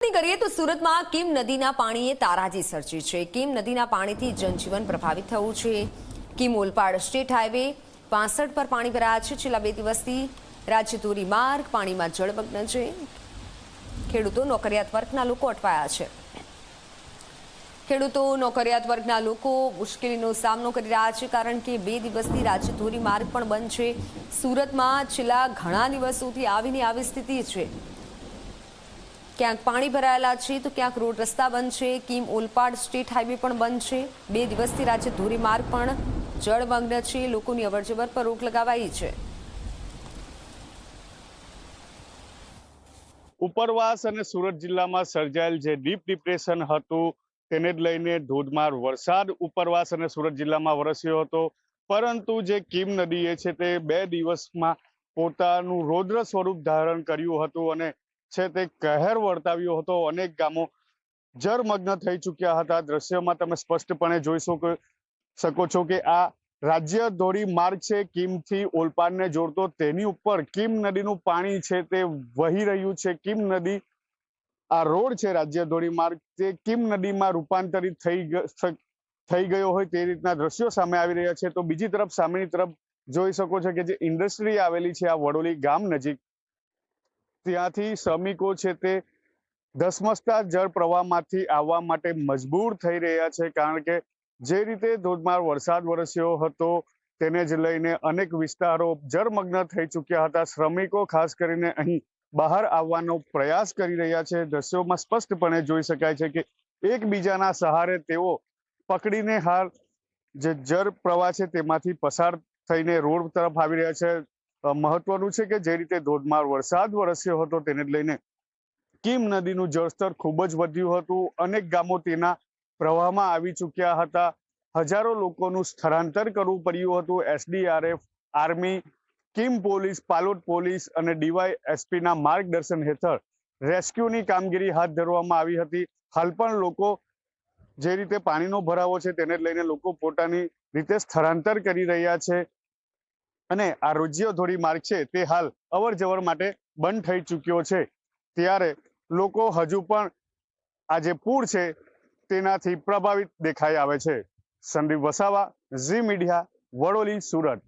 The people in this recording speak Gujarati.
સુરતની કરીએ તો સુરતમાં કીમ નદીના પાણીએ તારાજી સર્જી છે। કીમ નદીના પાણીથી જનજીવન પ્રભાવિત થયું છે। કીમ ઓલપાડ સ્ટેટ હાઈવે 65 પર પાણી ભરાયા છે। છેલ્લા 2 દિવસથી રાજ્ય ધોરીમાર્ગ પાણીમાં જળમગ્ન છે। ખેડૂતો નોકરિયાત વર્ગના લોકો અટવાયા છે। ખેડૂતો નોકરિયાત વર્ગના લોકો મુશ્કેલીનો સામનો કરી રહ્યા છે, કારણ કે 2 દિવસથી રાજ્ય ધોરીમાર્ગ પણ બંધ છે। સુરતમાં છેલ્લા ઘણા દિવસોથી આવી સ્થિતિ છે। ક્યાંક પાણી ભરાયેલા છે તો ક્યાંક રોડ રસ્તા બંધ છે। કીમ ઓલપાડ સ્ટેટ હાઈવે પણ બંધ છે। 2 દિવસથી રાજ્ય ધોરીમાર્ગ પણ જળમગ્ન છે। લોકોની અવરજવર પર રોક લગાવાઈ છે। ઉપરવાસ અને સુરત જિલ્લામાં સર્જાયેલ જે ડીપ ડિપ્રેશન હતું તેને જ લઈને ધોધમાર વરસાદ ઉપરવાસ અને સુરત જિલ્લામાં વરસ્યો હતો, પરંતુ જે કીમ નદીએ છે તે 2 દિવસમાં પોતાનું રૌદ્ર સ્વરૂપ ધારણ કર્યું હતું અને છે તે કહેર વર્તાવ્યો હતો। અનેક ગામો જળમગ્ન થઈ ચૂક્યા હતા। દ્રશ્યમાં તમે સ્પષ્ટપણે જોઈ શકો છો કે આ રાજ્ય ધોરીમાર્ગ છે કીમથી ઓલપાડને જોડતો, તેની ઉપર કીમ નદીનું પાણી છે તે વહી રહ્યું છે। કીમ નદી આ રોડ છે રાજ્ય ધોરીમાર્ગ તે કીમ નદીમાં રૂપાંતરિત થઈ ગયો હોય તે રીતના દ્રશ્યો સામે આવી રહ્યા છે। તો બીજી તરફ સામેની તરફ જોઈ શકો છો કે જે ઇન્ડસ્ટ્રી આવેલી છે આ વડોલી ગામ નજીક, ત્યાંથી શ્રમિકો છે તે ધસમસતા જળ પ્રવાહમાંથી આવવા માટે મજબૂર થઈ રહ્યા છે, કારણ કે જે રીતે ધોધમાર વરસાદ વરસ્યો હતો તેને જ લઈને અનેક વિસ્તારો જળમગ્ન થઈ ચૂક્યા હતા। શ્રમિકો ખાસ કરીને અહીં બહાર આવવાનો પ્રયાસ કરી રહ્યા છે। દ્રશ્યોમાં સ્પષ્ટપણે જોઈ શકાય છે કે એકબીજાના સહારે તેઓ પકડીને હાલ જે જળ પ્રવાહ છે તેમાંથી પસાર થઈને રોડ તરફ આવી રહ્યા છે। મહત્વનું છે કે જે રીતે ધોધમાર વરસાદ વરસ્યો હતો તેને જ લઈને કીમ નદીનું જળસ્તર ખૂબ જ વધ્યું હતું। અનેક ગામો તેના પ્રવાહમાં આવી ચૂક્યા હતા। હજારો લોકોનું સ્થળાંતર કરવું પડ્યું હતું। SDRF, army, Kim police, Palod police અને DYSP ના માર્ગદર્શન હેઠળ રેસ્ક્યુની કામગીરી હાથ ધરવામાં આવી હતી। હાલ પણ લોકો જે રીતે પાણીનો ભરાવો છે તેને લઈને લોકો પોતાની રીતે સ્થળાંતર કરી રહ્યા છે અને આ રાજ્ય ધોરીમાર્ગ છે તે હાલ અવર જવર માટે બંધ થઈ ચૂક્યો છે। ત્યારે લોકો હજુ પણ આ જે પૂર છે તેનાથી પ્રભાવિત દેખાઈ આવે છે। સંદીપ વસાવા, ઝી મીડિયા, વડોલી, સુરત।